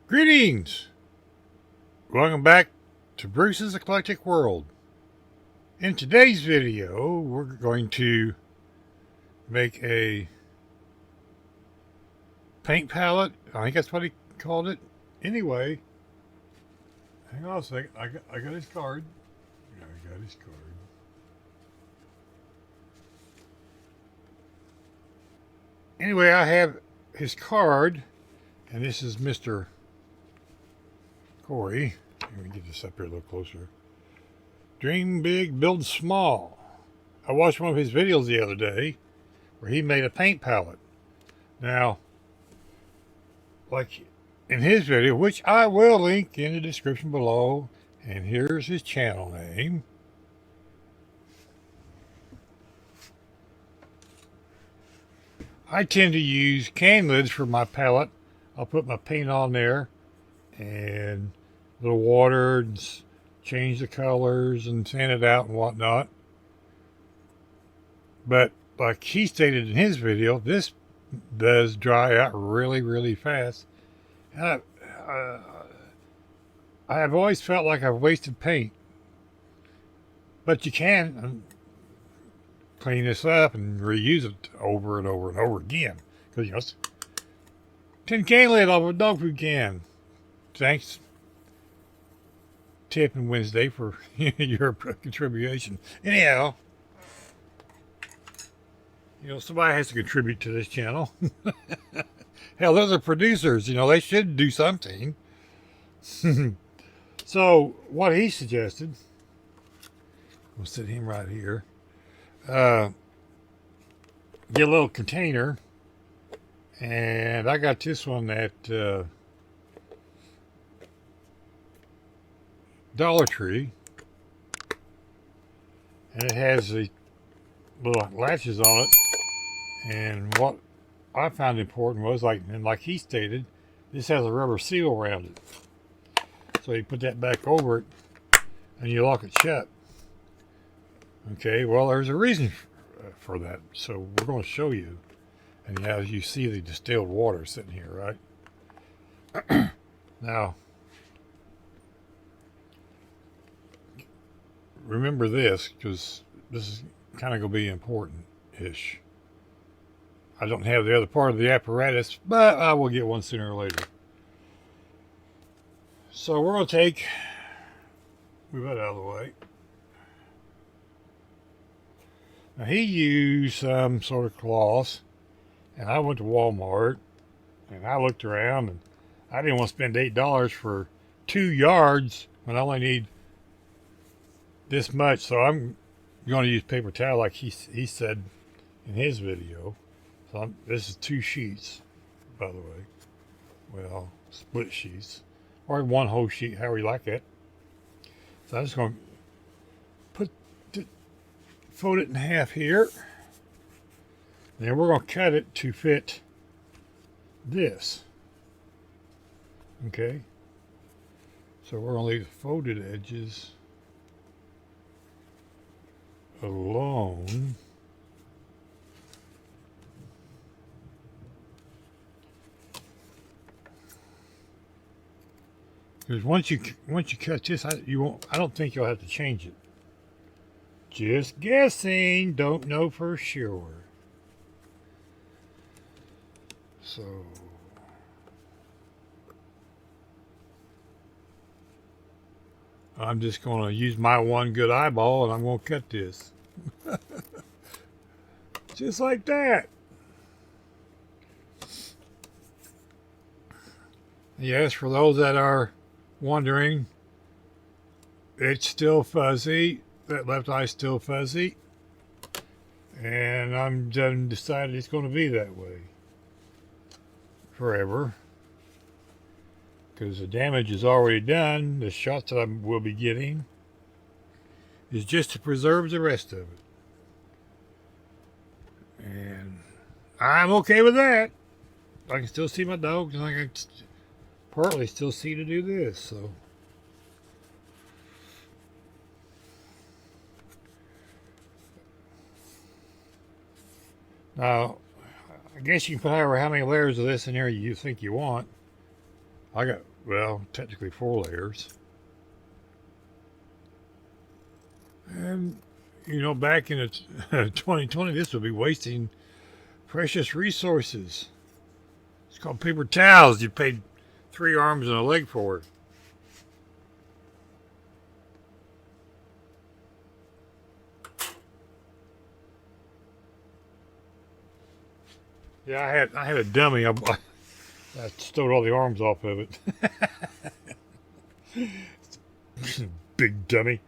Greetings! Welcome back to Bruce's Eclectic World. In today's video, we're going to make a paint palette. I think that's what he called it. Anyway, hang on a second. I got his card. Yeah, I got his card. Anyway, I have his card, and this is Mr. Corey. Let me get this up here a little closer. Dream big, build small. I watched one of his videos the other day where he made a paint palette. Now, like in his video, which I will link in the description below, and here's his channel name. I tend to use can lids for my palette. I'll put my paint on there and a little water and change the colors and sand it out and whatnot. But like he stated in his video, this does dry out really, really fast. And I have always felt like I've wasted paint. But you can clean this up and reuse it over and over and over again. Because, you know, it's tin can lid off a dog food can. Thanks, Tip and Wednesday, for your contribution. Anyhow, you know, somebody has to contribute to this channel. Hell, they're the producers. You know, they should do something. So, what he suggested, we'll sit him right here. Get a little container, and I got this one at Dollar Tree, and it has the little latches on it. And what I found important was, like he stated, this has a rubber seal around it, so you put that back over it and you lock it shut. Okay, well, there's a reason for that, so we're going to show you. And as you see the distilled water sitting here, right? Now, remember this, because this is kind of going to be important-ish. I don't have the other part of the apparatus, but I will get one sooner or later. So we're going to move that out of the way. Now, he used some sort of cloth, and I went to Walmart, and I looked around, and I didn't want to spend $8 for 2 yards when I only need this much, so I'm going to use paper towel like he said in his video. So this is 2 sheets, by the way. Well, split sheets, or one whole sheet, however you like it. So I'm just going to fold it in half here. Then we're going to cut it to fit this. Okay. So we're going to leave the folded edges alone. Because once you cut this, I don't think you'll have to change it. Just guessing, don't know for sure. So I'm just going to use my one good eyeball, and I'm going to cut this. Just like that. Yes, for those that are wondering, it's still fuzzy. That left eye's still fuzzy. And I'm done decided it's going to be that way forever. Because the damage is already done. The shots that I will be getting is just to preserve the rest of it. And I'm okay with that. I can still see my dogs, and I can partly still see to do this, so. Now, I guess you can put however how many layers of this in here you think you want. I got well, technically 4 layers. And, you know, back in 2020, this would be wasting precious resources. It's called paper towels. You paid 3 arms and a leg for it. Yeah, I had a dummy. I stole all the arms off of it. Big dummy.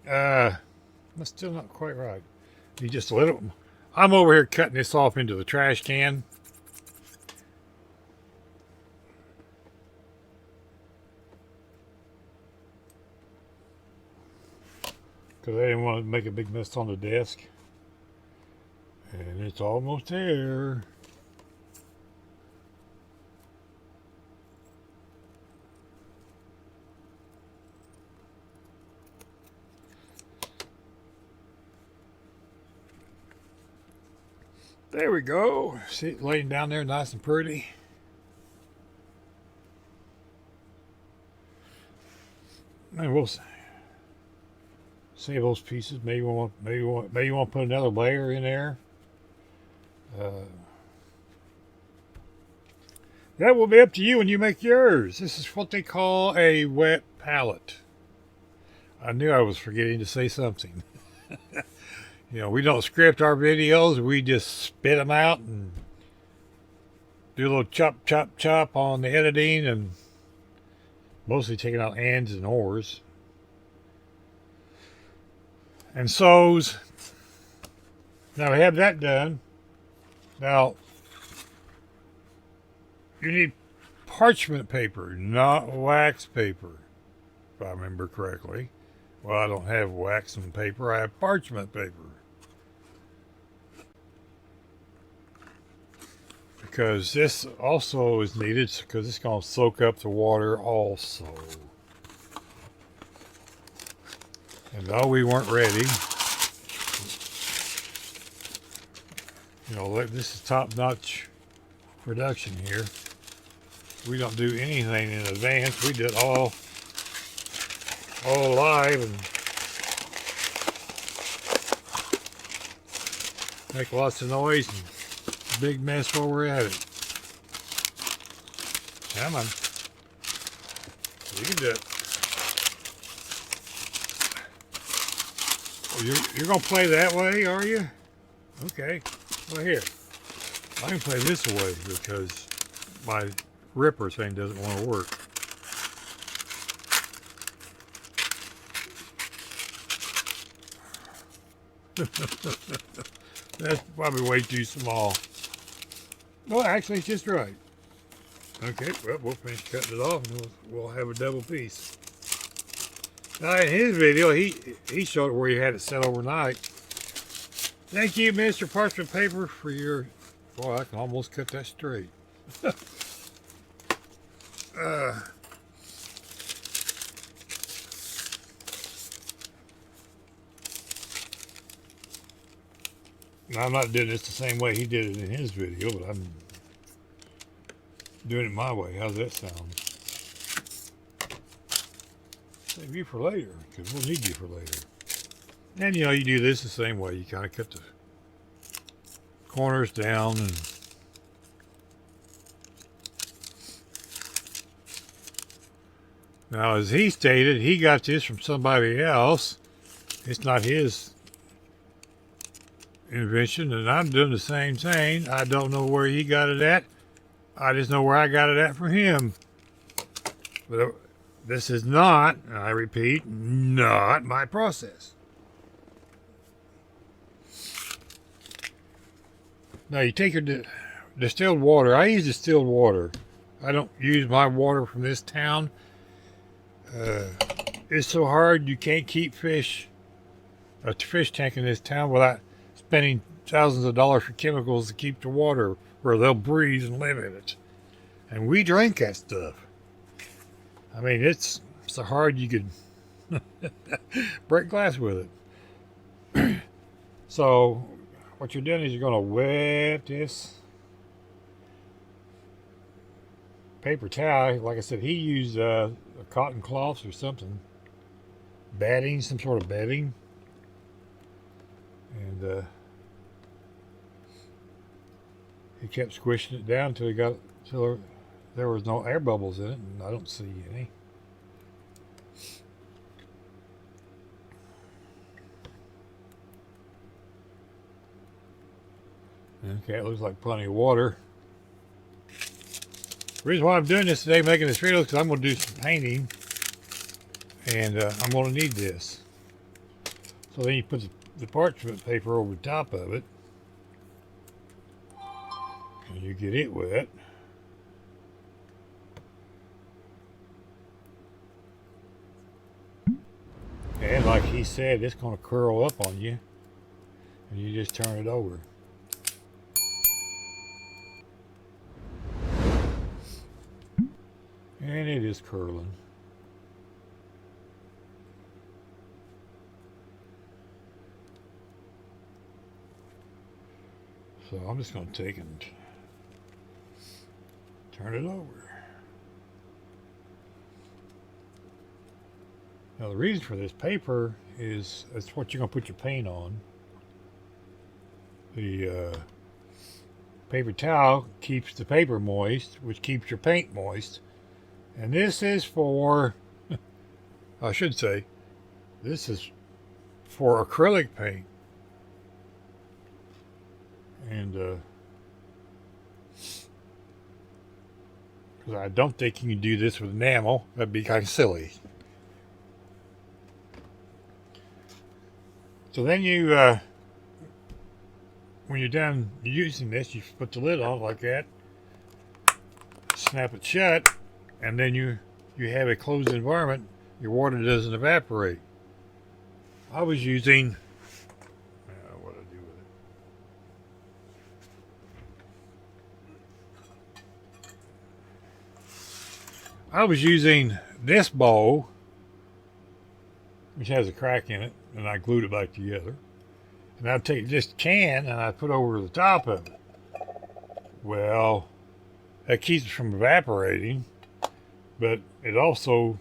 That's still not quite right. You just let it. I'm over here cutting this off into the trash can. Because I didn't want to make a big mess on the desk. And it's almost there. There we go. See it laying down there nice and pretty. And we'll save those pieces. Maybe you want to put another layer in there. That will be up to you when you make yours. This is what they call a wet palette. I knew I was forgetting to say something. You know, we don't script our videos. We just spit them out and do a little chop, chop, chop on the editing, and mostly taking out ands and ors. And so's. Now we have that done. Now, you need parchment paper, not wax paper, if I remember correctly. Well, I don't have wax and paper. I have parchment paper. Because this also is needed, because it's going to soak up the water also. And though we weren't ready, you know, this is top-notch production here. We don't do anything in advance. We did all live and make lots of noise and big mess while we're at it. Come on. You can do it. Oh, you're going to play that way, are you? Okay. Well, here. I can play this way because my ripper thing doesn't want to work. That's probably way too small. Well, actually, it's just right. Okay, well, we'll finish cutting it off and we'll have a double piece. Now, in his video, he showed where he had it set overnight. Thank you, Mr. Parchment Paper, for your... Boy, I can almost cut that straight. Now, I'm not doing this the same way he did it in his video, but I'm doing it my way. How's that sound? Save you for later, because we'll need you for later. And, you know, you do this the same way. You kind of cut the corners down and... Now, as he stated, he got this from somebody else. It's not his invention, and I'm doing the same thing. I don't know where he got it at. I just know where I got it at from him. But this is not, and I repeat, not my process. Now you take your distilled water. I use distilled water. I don't use my water from this town. It's so hard you can't keep a fish tank in this town without spending thousands of dollars for chemicals to keep the water where they'll breathe and live in it. And we drink that stuff. I mean, it's so hard you could break glass with it. So what you're doing is you're going to wet this paper towel. Like I said, he used cotton cloths or something. Batting, some sort of batting. And he kept squishing it down until he got till there was no air bubbles in it, and I don't see any. Okay, it looks like plenty of water. The reason why I'm doing this today, making this video, is because I'm going to do some painting, and I'm going to need this. So then you put the parchment paper over the top of it, and you get it wet. And like he said, it's going to curl up on you, and you just turn it over. And it is curling. So I'm just going to take and turn it over. Now the reason for this paper is that's what you're going to put your paint on. The paper towel keeps the paper moist, which keeps your paint moist. And this is for, I should say, this is for acrylic paint. And because I don't think you can do this with enamel. That'd be kind of silly. So then you, when you're done using this, you put the lid on like that, snap it shut, and then you have a closed environment. Your water doesn't evaporate. I was using, what do I do with it? I was using this bowl, which has a crack in it, and I glued it back together. And I'd take this can and I'd put over the top of it. Well, that keeps it from evaporating, but it also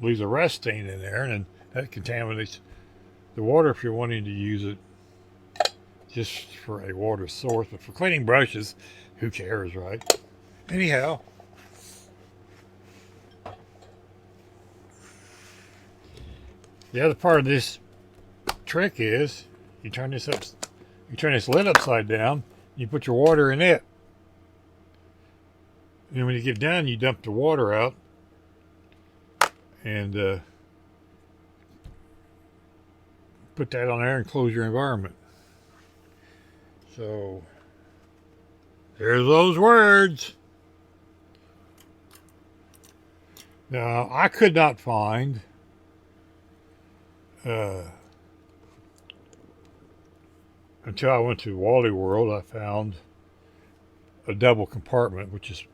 leaves a rust stain in there, and that contaminates the water if you're wanting to use it just for a water source. But for cleaning brushes, who cares, right? Anyhow, the other part of this trick is you turn this lid upside down, you put your water in it. And when you get done, you dump the water out and put that on there and close your environment. So there's those words. Now, I could not find until I went to Wally World, I found a double compartment, which is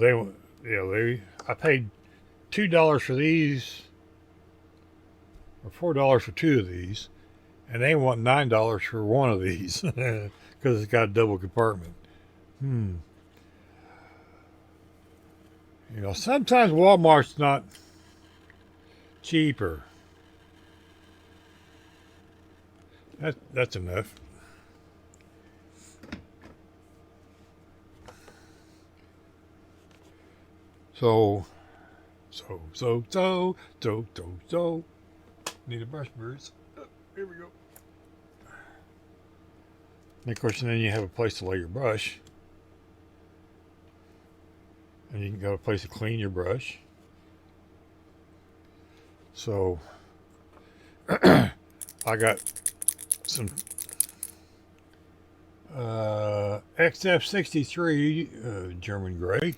I paid $2 for these, or $4 for two of these, and they want $9 for one of these because it's got a double compartment. You know, sometimes Walmart's not cheaper. That's enough. So. Need a brush, birds. Here we go. And of course, then you have a place to lay your brush. And you can go to a place to clean your brush. So, I got some XF63 German gray.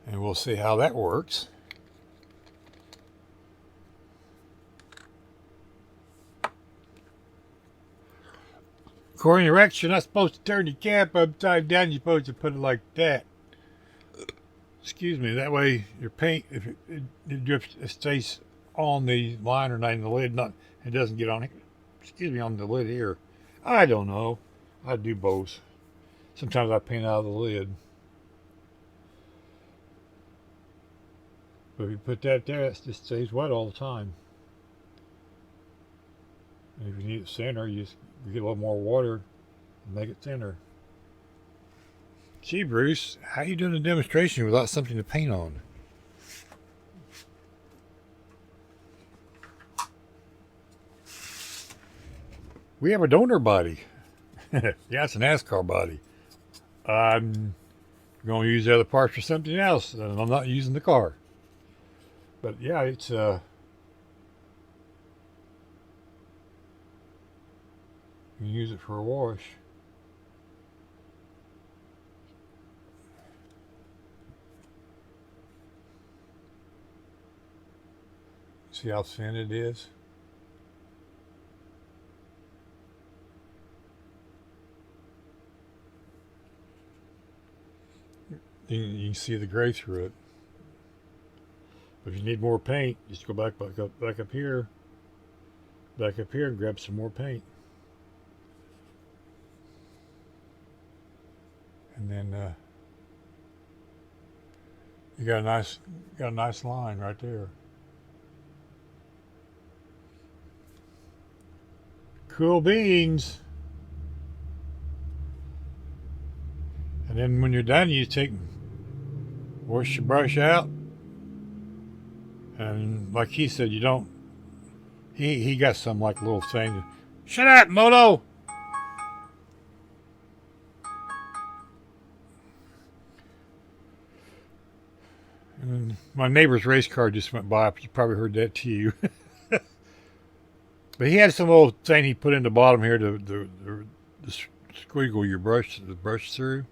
And we'll see how that works. According to Rex, you're not supposed to turn the cap upside down. You're supposed to put it like that. Excuse me. That way your paint, if it drips, it stays on the liner, not in the lid. Not it doesn't get on. Excuse me, on the lid here. I don't know. I do both. Sometimes I paint out of the lid. But if you put that there, it just stays wet all the time. And if you need it thinner, you just get a little more water and make it thinner. Gee, Bruce, how are you doing a demonstration without something to paint on? We have a donor body. Yeah, it's a NASCAR body. I'm going to use the other parts for something else, and I'm not using the car. But yeah, it's you can use it for a wash. See how thin it is? You can see the gray through it. But if you need more paint, just go back up here, and grab some more paint. And then you got a nice line right there. Cool beans. And then when you're done, you wash your brush out. And like he said, you don't, he got some like little thing. Shut up, Moto! And my neighbor's race car just went by. You probably heard that too. But he had some little thing he put in the bottom here to squiggle the brush through.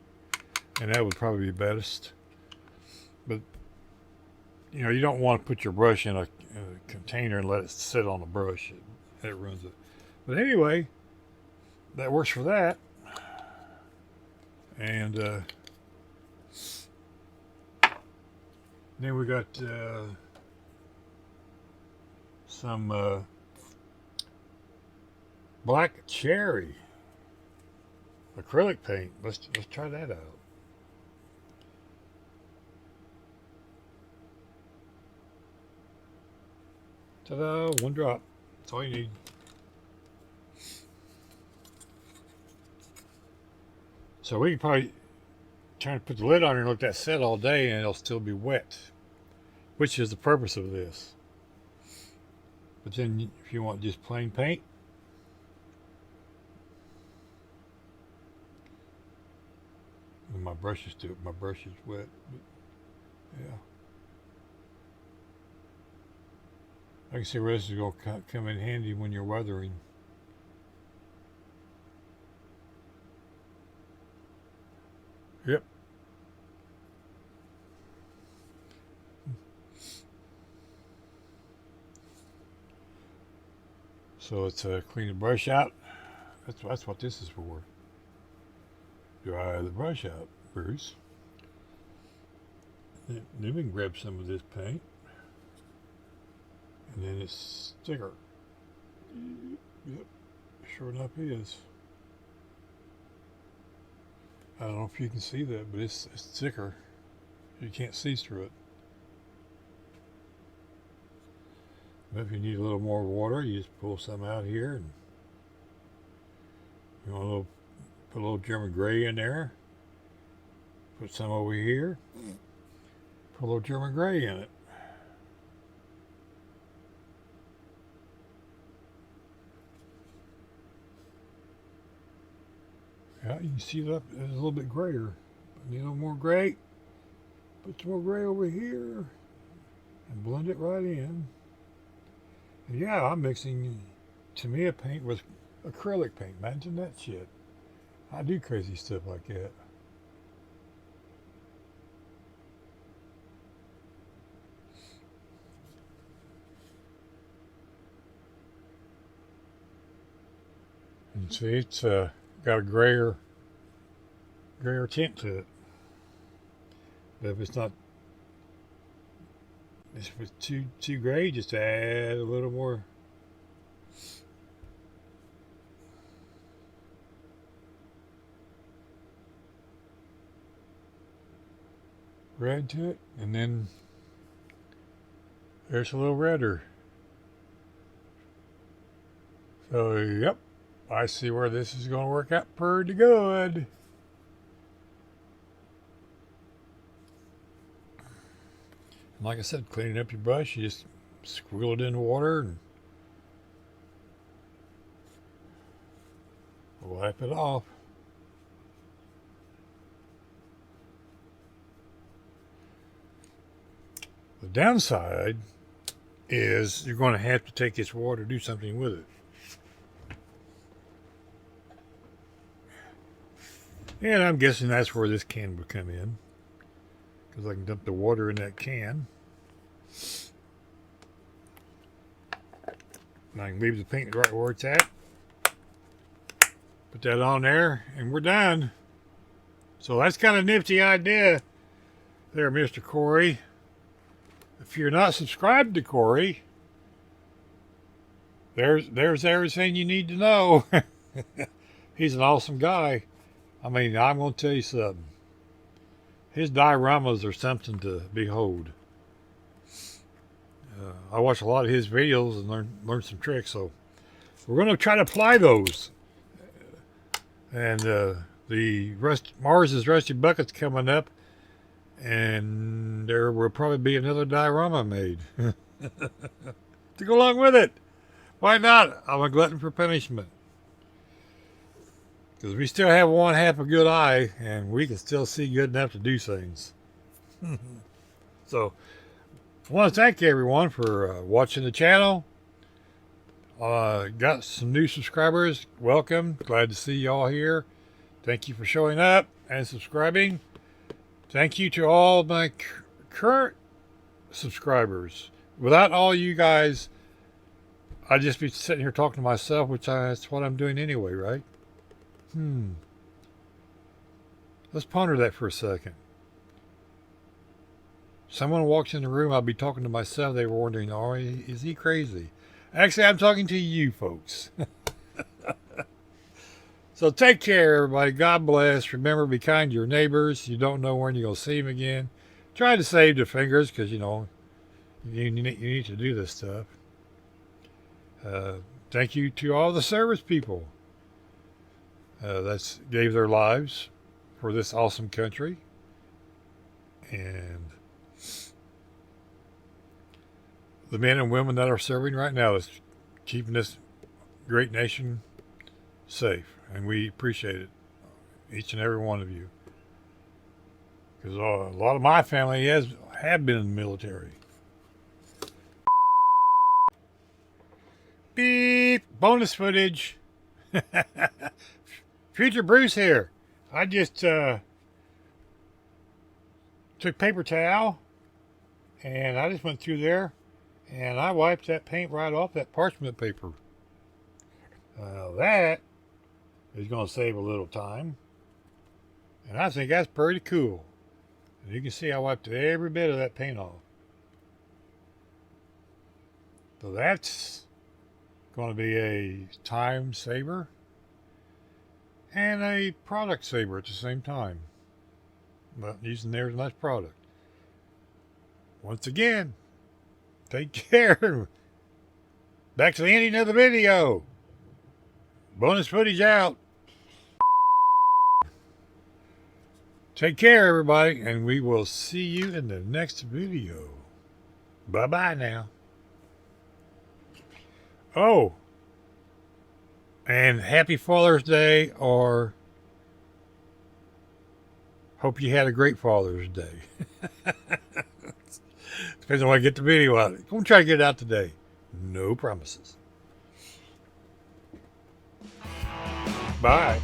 And that would probably be best. But you know, you don't want to put your brush in a container and let it sit on the brush. It ruins it. But anyway, that works for that. And then we got some black cherry acrylic paint. Let's try that out. Ta-da! One drop. That's all you need. So we can probably try to put the lid on and let that set all day and it'll still be wet, which is the purpose of this. But then if you want just plain paint, and my brush is wet, but yeah. I can see where this is going to come in handy when you're weathering. Yep. So let's clean the brush out. That's what this is for. Dry the brush out, Bruce. Then we can grab some of this paint. And then it's thicker. Yep, sure enough is. I don't know if you can see that, but it's thicker. You can't see through it. But if you need a little more water, you just pull some out here, and you want put a little German gray in there. Put some over here. Put a little German gray in it. Yeah, you can see that it's a little bit grayer. Need a little more gray. Put some more gray over here and blend it right in. And yeah, I'm mixing Tamiya paint with acrylic paint. Imagine that shit. I do crazy stuff like that. And see, it's got a grayer tint to it. But if it's not If it's too gray, just add a little more. Red to it, and then there's a little redder. So, yep, I see where this is going to work out pretty good. And like I said, cleaning up your brush, you just squiggle it in the water and wipe it off. The downside is you're going to have to take this water and do something with it. And I'm guessing that's where this can would come in, because I can dump the water in that can. And I can leave the paint right where it's at. Put that on there, and we're done. So that's kind of a nifty idea there, Mr. Corey. If you're not subscribed to Corey, there's everything you need to know. He's an awesome guy. I mean, I'm going to tell you something. His dioramas are something to behold. I watch a lot of his videos and learn some tricks, so we're going to try to apply those. And the Mars's Rusty Bucket's coming up, and there will probably be another diorama made to go along with it. Why not? I'm a glutton for punishment. Because we still have one half a good eye, and we can still see good enough to do things. So, I want to thank everyone for watching the channel. Got some new subscribers. Welcome. Glad to see y'all here. Thank you for showing up and subscribing. Thank you to all my current subscribers. Without all you guys, I'd just be sitting here talking to myself, which that's what I'm doing anyway, right? Let's ponder that for a second. Someone walks in the room, I'll be talking to myself. They were wondering, oh, is he crazy? Actually, I'm talking to you folks. So take care, everybody. God bless. Remember, be kind to your neighbors. You don't know when you're going to see them again. Try to save your fingers, because, you know, you need to do this stuff. Thank you to all the service people that gave their lives for this awesome country. And the men and women that are serving right now is keeping this great nation safe. And we appreciate it, each and every one of you. Because a lot of my family have been in the military. Beep! Bonus footage. Future Bruce here. I just took paper towel, and I just went through there, and I wiped that paint right off that parchment paper. That is going to save a little time, and I think that's pretty cool. And you can see I wiped every bit of that paint off. So that's going to be a time saver and a product saver at the same time. But using there as a nice product. Once again, take care. Back to the ending of the video. Bonus footage out. Take care, everybody, and we will see you in the next video. Bye-bye now. Oh, and happy Father's Day, or hope you had a great Father's Day. Depends on when I get the video out. I'm going to try to get it out today. No promises. Bye.